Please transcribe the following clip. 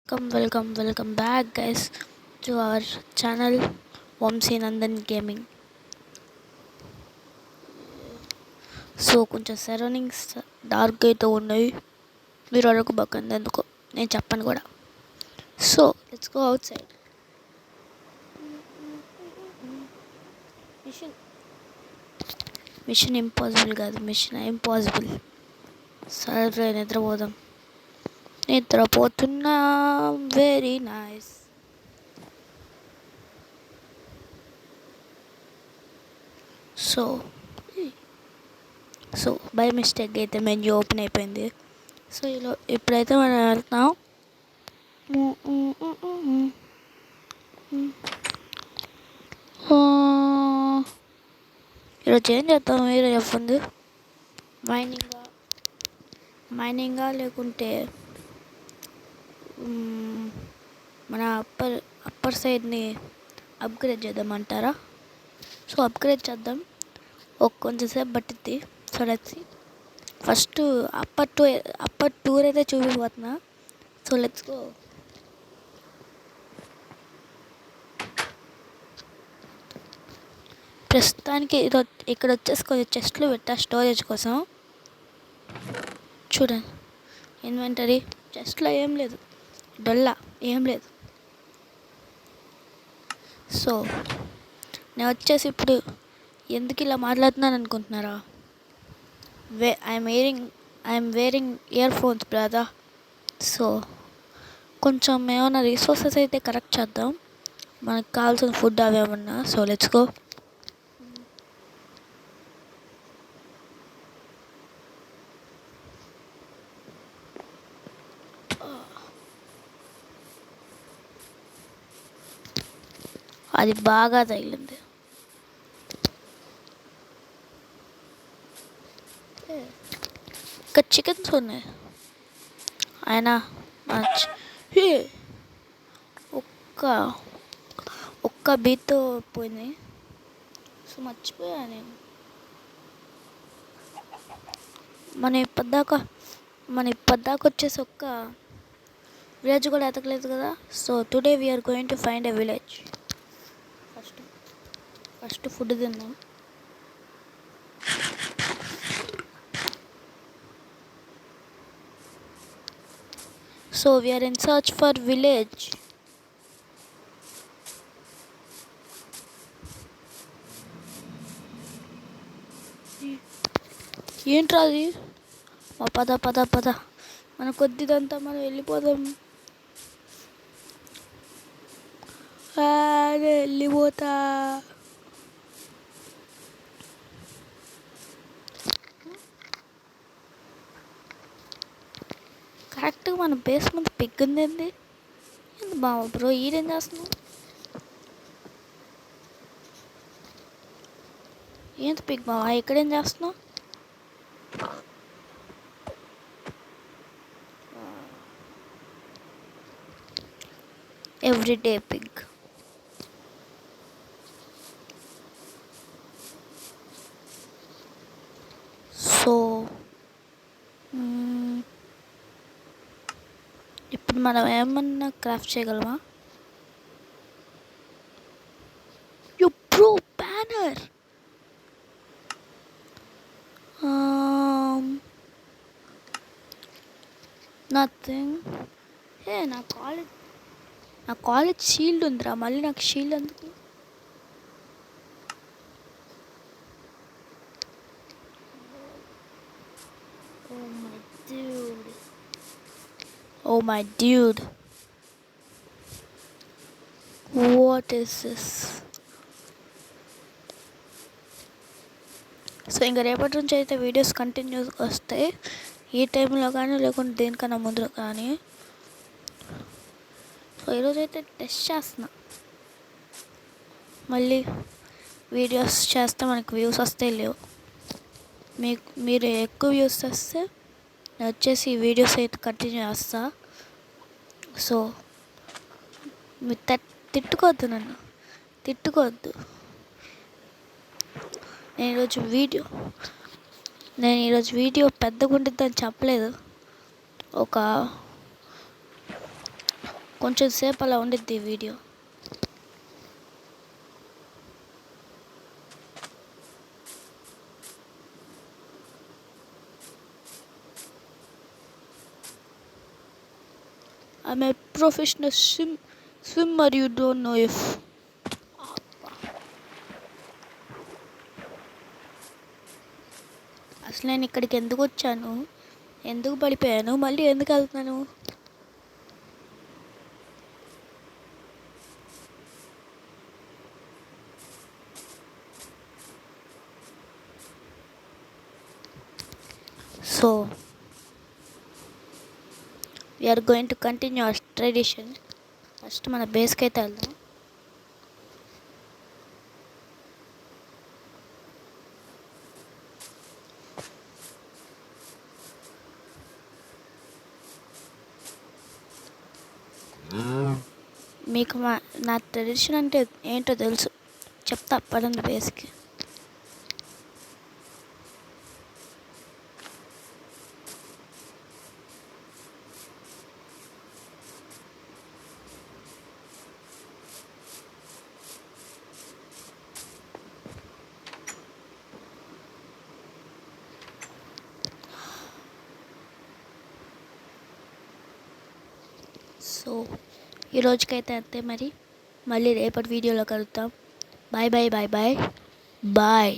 Welcome back, guys, to our channel Vamsi Nandan Gaming. So కొంచెం surroundings dark అయితే ఉన్నాయి. మీరు అడగబాకండి ఎందుకో నేను చెప్పను కూడా. So let's go outside. Mission impossible కాదు, మిషన్ ఇంపాసిబుల్. సరే నిద్రపోతున్నా. Very nice. So by mistake అయితే మెన్యూ ఓపెన్ అయిపోయింది. సో ఇప్పుడైతే మనం వెళ్తాం. ఈరోజు ఏం చేద్దాం మీరే చెప్పండి. మైనింగా లేకుంటే మన అప్పర్ సైడ్ని అప్గ్రేడ్ చేద్దామంటారా? సో అప్గ్రేడ్ చేద్దాం. కొంచెంసేపు పట్టిద్ది. So let's see. First upper tour అయితే చూపిపోతున్నా. So let's go. ప్రస్తుతానికి ఇక్కడ వచ్చేసి కొంచెం చెస్ట్లు పెట్టా స్టోరేజ్ కోసం. చూడండి, ఇన్వెంటరీ చెస్ట్లో ఏం లేదు, డొల్లా ఏం లేదు. సో నేను వచ్చేసి ఇప్పుడు ఎందుకు ఇలా మాట్లాడుతున్నాను అనుకుంటున్నారా? I'm wearing earphones brother. So కొంచెం ఏమైనా రిసోర్సెస్ అయితే కరెక్ట్ చేద్దాం, మనకు కావాల్సిన ఫుడ్ అవేమన్నా. So let's go. అది బాగా తగిలింది. ఇంకా చికెన్స్ ఉన్నాయి. అయినా ఒక్క బీత్తో పోయింది. సో మర్చిపోయా నేను. మన ఇప్పటిదాకా వచ్చేసి ఒక్క విలేజ్ కూడా ఎతకలేదు కదా. So today we're going to find a village. First food తిందాం. So we're in search for village. ఏంట్రా అది? పద మన కొద్దిదంతా మనం వెళ్ళిపోదాం. వెళ్ళిపోతా. కరెక్ట్గా మన బేస్ ముందు పెగ్గుంది. ఏంది బావ బ్రో, ఈడేం చేస్తున్నావు? ఏంటి పిగ్ బావా, ఇక్కడేం చేస్తున్నావు? Everyday Pig. సో ఇప్పుడు మనం ఏమన్నా క్రాఫ్ట్ చేయగలమా? You pro banner. నథింగ్. నా కాలేజ్ షీల్డ్ ఉందిరా, మళ్ళీ నాకు షీల్డ్ ఎందుకు? Oh my dude, what is this? So ఇంకా రేపటి నుంచి అయితే వీడియోస్ కంటిన్యూస్ వస్తాయి, ఈ టైంలో కానీ లేకుంటే దేనికన్నా ముందు కానీ. సో ఈరోజు అయితే టెస్ట్ చేస్తున్నా. మళ్ళీ వీడియోస్ చేస్తే మనకు వ్యూస్ వస్తాయి లేవు. మీరు ఎక్కువ వ్యూస్ వస్తే నేను వచ్చేసి వీడియోస్ అయితే కంటిన్యూ చేస్తా. సో మీరు తిట్టుకోవద్దు, నన్ను తిట్టుకోవద్దు. నేను ఈరోజు వీడియో పెద్దగా ఉంటుందని చెప్పలేదు. ఒక కొంచెం సేపు అలా ఉండిద్ది video. I'm a professional swimmer, you don't know if. అసలు నేను ఇక్కడికి ఎందుకు వచ్చాను, ఎందుకు పడిపోయాను, మళ్ళీ ఎందుకు వెళ్తున్నాను? So we're going to continue our tradition. First మన బేస్కి అయితే వెళ్దాం. మీకు నా ట్రెడిషన్ అంటే ఏంటో తెలుసు, చెప్తా పదండి బేస్కి. సో ఈ రోజుకైతే అంతే, మరి మళ్ళీ రేపటి వీడియోలో కలుద్దాం. Bye bye bye bye bye.